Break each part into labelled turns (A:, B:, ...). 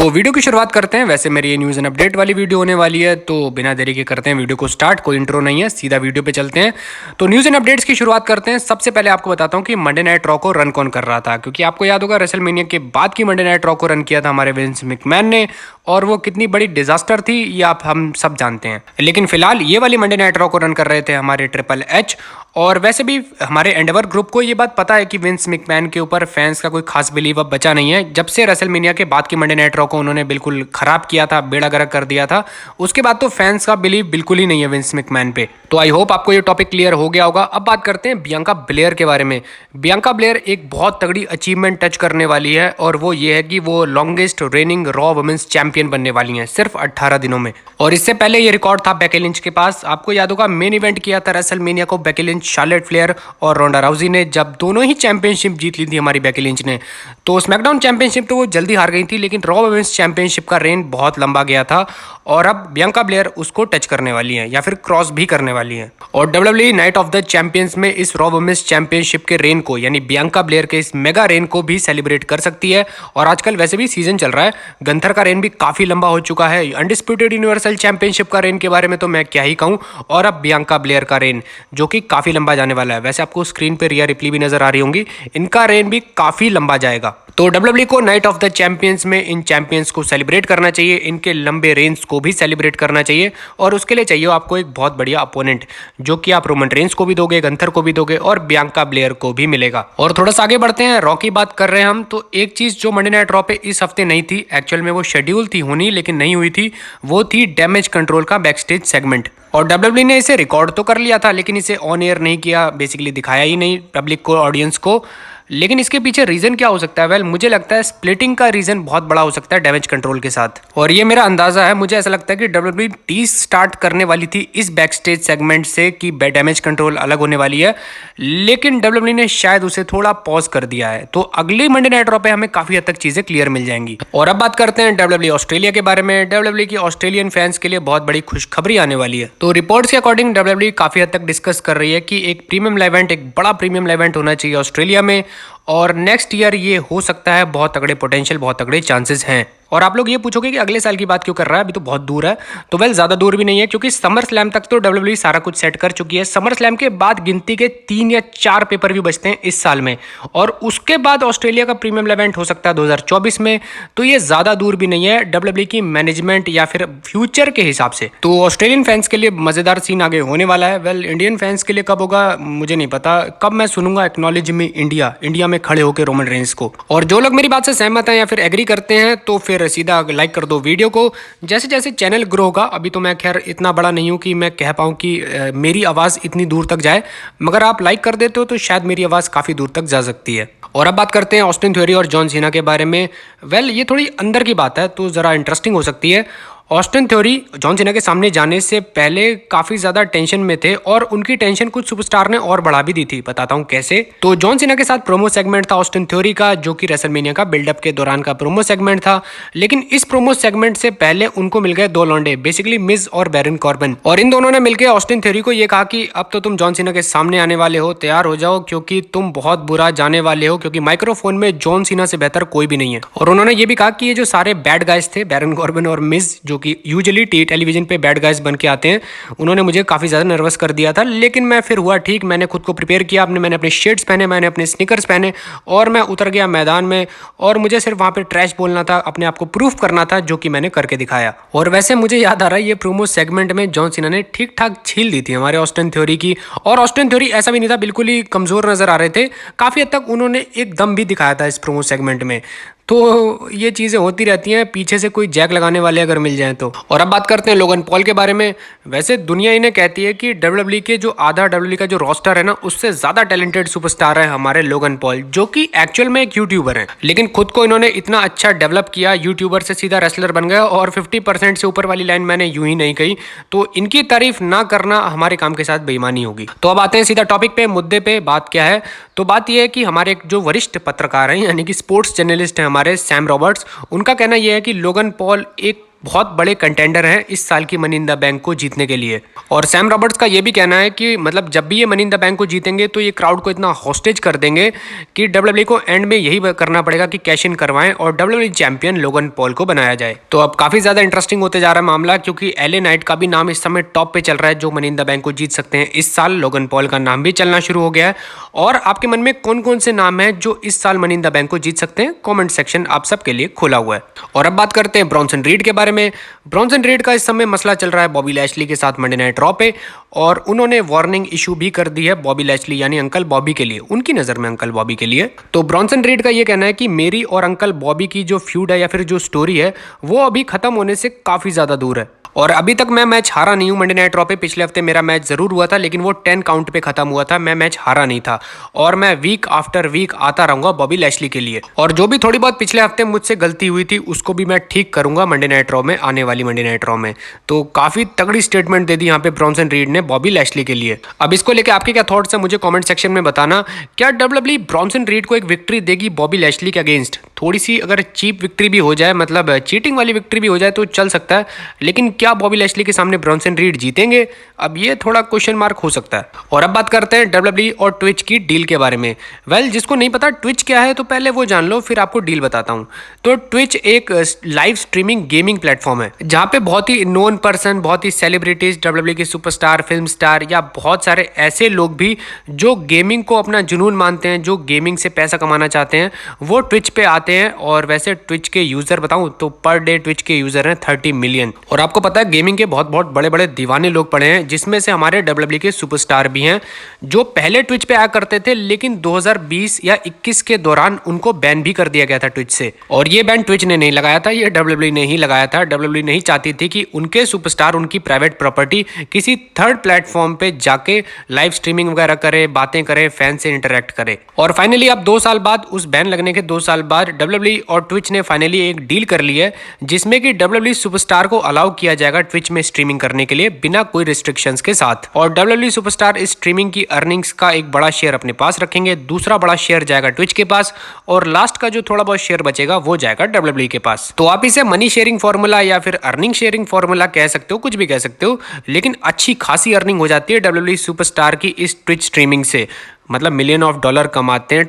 A: तो वीडियो की शुरुआत करते हैं। वैसे मेरी ये न्यूज़ एंड अपडेट वाली वीडियो होने वाली है, तो बिना देरी के करते हैं वीडियो को स्टार्ट। कोई इंट्रो नहीं है, सीधा वीडियो पे चलते हैं। तो न्यूज़ एंड अपडेट्स की शुरुआत करते हैं। सबसे पहले आपको बताता हूँ कि मंडे नाइट रॉ को रन कौन कर रहा था, क्योंकि आपको याद होगा रेसलमेनिया के बाद की मंडे नाइट रॉ को रन किया था हमारे विंस मैकमैन ने, और वो कितनी बड़ी डिजास्टर थी ये आप हम सब जानते हैं। लेकिन फिलहाल ये वाली मंडे नाइट रॉ को रन कर रहे थे हमारे ट्रिपल एच। और वैसे भी हमारे एंडेवर ग्रुप को ये बात पता है कि विंस मैकमैन के ऊपर फैंस का कोई खास बिलीव अब बचा नहीं है। जब से रेसलमेनिया के बाद की मंडे नाइट रॉ को उन्होंने बिल्कुल खराब किया था, बेड़ा गर्क कर दिया था, उसके बाद तो फैंस का बिलीव बिल्कुल ही नहीं है विंस मैकमैन पे। तो आई होप आपको ये टॉपिक क्लियर हो गया होगा। अब बात करते हैं बियांका ब्लेयर के बारे में। बियांका ब्लेयर एक बहुत तगड़ी अचीवमेंट टच करने वाली है, और वो ये है कि वो longest reigning Raw women's champion बनने वाली हैं सिर्फ 18 दिनों में। और इससे पहले ये रिकॉर्ड था बेकी लिंच के पास। आपको याद होगा मेन इवेंट किया था रेसलमेनिया को बेकी लिंच, शार्लेट फ्लेयर और रोंडा राउजी ने, जब दोनों ही चैंपियनशिप जीत ली थी हमारी बेकी लिंच ने। तो स्मैकडाउन चैंपियनशिप तो वो जल्दी हार गई थी, लेकिन रॉ वुमेन्स चैंपियनशिप का रेन बहुत लंबा गया था, और अब बियांका ब्लेयर उसको टच करने वाली है या फिर क्रॉस भी करने वाली है। और WWE night of the champions में इस रॉ वुमेन्स चैंपियनशिप के रेन को, यानी बियांका ब्लेयर के इस मेगा रेन को भी सेलिब्रेट कर सकती है। और आजकल वैसे भी सीजन चल रहा है, गंथर का रेन भी काफी लंबा हो चुका है। अनडिस्प्यूटेड यूनिवर्सल चैंपियनशिप का रेन के बारे में तो मैं क्या ही कहूं, और अब बियांका ब्लेयर का रेन जो कि काफी लंबा जाने वाला है। वैसे आपको स्क्रीन पे रिया रिप्ली भी नजर आ रही होंगी, इनका रेन भी काफी लंबा जाएगा। तो डब्ल्यूडब्ल्यूई को नाइट ऑफ द चैंपियंस में इन चैंपियंस को सेलिब्रेट करना चाहिए, इनके लंबे रेंज को भी सेलिब्रेट करना चाहिए, और उसके लिए चाहिए आपको एक बहुत बढ़िया अपोनेंट, जो कि आप रोमन रेंज को भी दोगे, गंथर को भी दोगे, और बियांका ब्लेयर को भी मिलेगा। और थोड़ा सा आगे बढ़ते हैं, रॉ की बात कर रहे हैं हम। तो एक चीज जो मंडे नाइट रॉ पे इस हफ्ते नहीं थी, एक्चुअल में वो शेड्यूल थी होनी लेकिन नहीं हुई थी, वो थी डैमेज कंट्रोल का बैकस्टेज सेगमेंट। और डब्ल्यूडब्ल्यूई ने इसे रिकॉर्ड तो कर लिया था, लेकिन इसे ऑन एयर नहीं किया, बेसिकली दिखाया ही नहीं पब्लिक को, ऑडियंस को। लेकिन इसके पीछे रीजन क्या हो सकता है? वेल, मुझे लगता है स्प्लिटिंग का रीजन बहुत बड़ा हो सकता है डैमेज कंट्रोल के साथ, और ये मेरा अंदाजा है। मुझे ऐसा लगता है कि डब्ल्यूडब्ल्यूई टीज स्टार्ट करने वाली थी इस बैकस्टेज सेगमेंट से कि डैमेज कंट्रोल अलग होने वाली है, लेकिन डब्ल्यूडब्ल्यूई ने शायद उसे थोड़ा पॉज कर दिया है। तो अगली मंडे नाइट रॉ पे हमें काफी हद तक चीजें क्लियर मिल जाएंगी। और अब बात करते हैं डब्ल्यूडब्ल्यूई ऑस्ट्रेलिया के बारे में। डब्ल्यूडब्ल्यूई की ऑस्ट्रेलियन फैंस के लिए बहुत बड़ी खुशखबरी आने वाली है। तो रिपोर्ट्स के अकॉर्डिंग डब्ल्यूडब्ल्यूई काफी हद तक डिस्कस कर रही है कि एक प्रीमियम इवेंट, एक बड़ा प्रीमियम इवेंट होना चाहिए ऑस्ट्रेलिया में, और नेक्स्ट ईयर ये हो सकता है। बहुत तगड़े पोटेंशियल, बहुत तगड़े चांसेस हैं। और आप लोग ये पूछोगे कि अगले साल की बात क्यों कर रहा है, अभी तो बहुत दूर है। तो वेल, ज़्यादा दूर भी नहीं है, क्योंकि समर स्लैम तक तो डब्ल्यूडब्ल्यूई सारा कुछ सेट कर चुकी है। समर स्लैम के बाद गिनती के 3 या 4 पेपर भी बचते हैं इस साल में, और उसके बाद ऑस्ट्रेलिया का प्रीमियम इवेंट हो सकता है 2024 में। तो ये ज़्यादा दूर भी नहीं है डब्ल्यूडब्ल्यूई की मैनेजमेंट या फिर फ्यूचर के हिसाब से। तो ऑस्ट्रेलियन फैंस के लिए मज़ेदार सीन आगे होने वाला है। वेल, इंडियन फैंस के लिए कब होगा मुझे नहीं पता, कब मैं सुनूंगा एक्नॉलेज मी इंडिया में खड़े होकर रोमन रेंज को। और जो लोग मेरी बात से सहमत हैं या फिर एग्री करते हैं, तो फिर सीधा लाइक कर दो वीडियो को। जैसे जैसे चैनल ग्रो होगा, अभी तो मैं खैर इतना बड़ा नहीं हूं कि मैं कह पाऊं कि मेरी आवाज़ इतनी दूर तक जाए, मगर आप लाइक कर देते हो तो शायद मेरी आवाज़ काफ़ी दूर तक जा सकती है। और अब बात करते हैं ऑस्टिन थ्योरी और जॉन सीना के बारे में। वेल, ये थोड़ी अंदर की बात है, तो ज़रा इंटरेस्टिंग हो सकती है। ऑस्टिन थ्योरी जॉन सीना के सामने जाने से पहले काफ़ी ज़्यादा टेंशन में थे, और उनकी टेंशन कुछ सुपरस्टार ने और बढ़ा भी दी थी। बताता हूँ कैसे। तो जॉन सीना के साथ प्रोमो सेगमेंट था ऑस्टिन थ्योरी का, जो कि रेसलमेनिया का बिल्डअप के दौरान का प्रोमो सेगमेंट था। लेकिन इस प्रोमो सेगमेंट से पहले उनको मिल गए 2 लौंडे, बेसिकली मिज और बैरन कॉर्बिन, और इन दोनों ने मिलकर ऑस्टिन थ्योरी को ये कहा कि अब तो तुम जॉन सीना के सामने आने वाले हो, तैयार हो जाओ, क्योंकि तुम बहुत बुरा जाने वाले हो, क्योंकि माइक्रोफोन में जॉन सीना से बेहतर कोई भी नहीं है। और उन्होंने ये भी कहा कि ये जो सारे बैड गाइज थे, बैरन कॉर्बिन और मिज, जो कि यूजुअली टेलीविजन पे बैड गाइज बन के आते हैं, उन्होंने मुझे काफ़ी ज़्यादा नर्वस कर दिया था। लेकिन मैं फिर हुआ ठीक, मैंने खुद को प्रिपेयर किया, मैंने अपने शेड्स पहने, मैंने अपने स्नीकर्स पहने, और मैं उतर गया मैदान में, और मुझे सिर्फ वहाँ पे ट्रैश बोलना था, अपने आप को प्रूफ करना था, जो कि मैंने करके दिखाया। और वैसे मुझे याद आ रहा है, ये प्रोमो सेगमेंट में जॉन सीना ने ठीक ठाक छील दी थी हमारे ऑस्टिन थ्योरी की। और ऑस्टिन थ्योरी ऐसा भी नहीं था, बिल्कुल ही कमज़ोर नज़र आ रहे थे, काफ़ी हद तक उन्होंने एक दम भी दिखाया था इस प्रोमो सेगमेंट में। तो ये चीज़ें होती रहती हैं, पीछे से कोई जैक लगाने वाले अगर मिल जाएं तो। और अब बात करते हैं लोगन पॉल के बारे में। वैसे दुनिया इन्हें कहती है कि डब्ल्यूडब्ल्यूई के जो आधा डब्ल्यूडब्ल्यूई का जो रोस्टर है ना, उससे ज़्यादा टैलेंटेड सुपरस्टार है हमारे लोगन पॉल, जो कि एक्चुअल में एक यूट्यूबर है। लेकिन खुद को इन्होंने इतना अच्छा डेवलप किया, यूट्यूबर से सीधा रेसलर बन गया, और 50% से ऊपर वाली लाइन मैंने यूं ही नहीं कही। तो इनकी तारीफ ना करना हमारे काम के साथ बेईमानी होगी। तो अब आते हैं सीधा टॉपिक पे, मुद्दे पे। बात क्या है? तो बात यह है कि हमारे जो वरिष्ठ पत्रकार हैं, यानी कि स्पोर्ट्स जर्नलिस्ट हैं हमारे, सैम रॉबर्ट्स, उनका कहना यह है कि लोगन पॉल एक बहुत बड़े कंटेंडर हैं इस साल की मनी इन द बैंक को जीतने के लिए। और सैम रॉबर्ट्स का ये भी कहना है कि मतलब जब भी ये मनी इन द बैंक को जीतेंगे तो ये क्राउड को इतना हॉस्टेज कर देंगे कि डब्ल्यूडब्ल्यूई को एंड में यही करना पड़ेगा कि कैश इन करवाएं और डब्ल्यूडब्ल्यूई चैंपियन लोगन पॉल को बनाया जाए। तो अब काफी ज्यादा इंटरेस्टिंग होते जा रहा है मामला, क्योंकि एलए नाइट का भी नाम इस समय टॉप पे चल रहा है जो मनी इन द बैंक को जीत सकते हैं इस साल। लोगन पॉल का नाम भी चलना शुरू हो गया है। और आपके मन में कौन कौन से नाम हैं जो इस साल मनी इन द बैंक को जीत सकते हैं? कमेंट सेक्शन आप सबके लिए खुला हुआ है। और अब बात करते हैं ब्रॉन्सन रीड के बारे में। ब्रॉन्सन रीड का इस समय मसला चल रहा है बॉबी लैशली के साथ मंडे नाइट रॉ पे, और उन्होंने वार्निंग इशू भी कर दी है बॉबी लैशली यानी अंकल बॉबी के लिए, उनकी नजर में अंकल बॉबी के लिए। तो ब्रॉन्सन रीड का ये कहना है कि मेरी और अंकल बॉबी की जो फ्यूड है या फिर जो स्टोरी है वो अभी खत्म होने से काफी ज्यादा दूर है। और अभी तक मैं मैच हारा नहीं हूं मंडे नाइट रॉ पे। पिछले हफ्ते मेरा मैच जरूर हुआ था लेकिन वो 10 काउंट पे खत्म हुआ था, मैं मैच हारा नहीं था। और मैं वीक आफ्टर वीक आता रहूंगा बॉबी लैशली के लिए, और जो भी थोड़ी बहुत पिछले हफ्ते मुझसे गलती हुई थी उसको भी मैं ठीक करूंगा मंडे नाइट रॉ में, आने वाली मंडे नाइट रॉ में। तो काफी तगड़ी स्टेटमेंट दे दी यहाँ पे ब्रॉन्सन रीड ने बॉबी लैशली के लिए। अब इसको लेकर आपके क्या थॉट्स है मुझे कॉमेंट सेक्शन में बताना। क्या डब्ल्यूडब्ल्यूई ब्रॉन्सन रीड को एक विक्ट्री देगी बॉबी लैशली के अगेंस्ट? थोड़ी सी अगर चीप विक्ट्री भी हो जाए, मतलब चीटिंग वाली विक्ट्री भी हो जाए तो चल सकता है, लेकिन क्या बॉबी लैशली के सामने ब्रॉन्सन रीड जीतेंगे? अब ये थोड़ा क्वेश्चन मार्क हो सकता है। और अब बात करते हैं डब्ल्यूडब्ल्यूई और ट्विच की डील के बारे में। जिसको नहीं पता ट्विच क्या है तो पहले वो जान लो, फिर आपको डील बताता हूँ। तो ट्विच एक लाइव स्ट्रीमिंग गेमिंग प्लेटफॉर्म है जहाँ पे बहुत ही नोन पर्सन, बहुत ही सेलिब्रिटीज, डब्ल्यूडब्ल्यूई के सुपरस्टार, फिल्म स्टार या बहुत सारे ऐसे लोग भी जो गेमिंग को अपना जुनून मानते हैं, जो गेमिंग से पैसा कमाना चाहते हैं, वो ट्विच पे आते हैं। और वैसे ट्विच के यूजर बताऊं तो पर डे ट्विच के यूजर हैं 30 मिलियन। और आपको पता है गेमिंग के बहुत बहुत बड़े बड़े दीवाने लोग पड़े हैं, जिसमें से हमारे डब्ल्यूडब्ल्यूई के सुपरस्टार भी हैं जो पहले ट्विच पे आया करते थे, लेकिन 2020 या 21 के दौरान उनको बैन भी कर दिया गया था ट्विच से। और ये बैन ट्विच ने नहीं लगाया था, ये डब्ल्यूडब्ल्यूई ने ही लगाया था। डब्ल्यूडब्ल्यूई नहीं चाहती थी कि उनके सुपरस्टार, उनकी प्राइवेट प्रॉपर्टी किसी थर्ड प्लेटफॉर्म पे जाके लाइव स्ट्रीमिंग वगैरह करे, बातें करे, फैन से इंटरेक्ट करे। और फाइनली अब 2 साल बाद, उस बैन लगने के 2 साल बाद, डब्ल्यूडब्ल्यूई और ट्विच ने फाइनली एक डील कर ली है जिसमें कि डब्ल्यूडब्ल्यूई सुपरस्टार को अलाउ किया जाएगा ट्विच में स्ट्रीमिंग करने के लिए बिना कोई रिस्ट्रिक्शंस के साथ। और डब्ल्यूडब्ल्यूई सुपरस्टार इस स्ट्रीमिंग की अर्निंग्स का एक बड़ा शेयर अपने पास रखेंगे, दूसरा बड़ा शेयर जाएगा ट्विच के पास, और लास्ट का जो थोड़ा बहुत शेयर बचेगा वो जाएगा डब्ल्यूडब्ल्यूई के पास। तो आप इसे मनी शेयरिंग फॉर्मूला या फिर अर्निंग शेयरिंग फॉर्मूला कह सकते हो, कुछ भी कह सकते हो, लेकिन अच्छी खासी अर्निंग हो जाती है डब्ल्यूडब्ल्यूई सुपरस्टार की इस ट्विच स्ट्रीमिंग से। मतलब $मिलियन ऑफ डॉलर कमाते हैं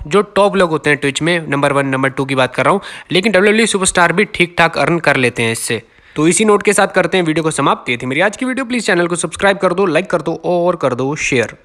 A: जो टॉप लोग होते हैं ट्विच में, नंबर 1 नंबर 2 की बात कर रहा हूँ, लेकिन डब्ल्यूडब्ल्यूई सुपरस्टार भी ठीक ठाक अर्न कर लेते हैं इससे। तो इसी नोट के साथ करते हैं वीडियो को समाप्त। ये थी मेरी आज की वीडियो। प्लीज चैनल को सब्सक्राइब कर दो, लाइक कर दो और कर दो शेयर।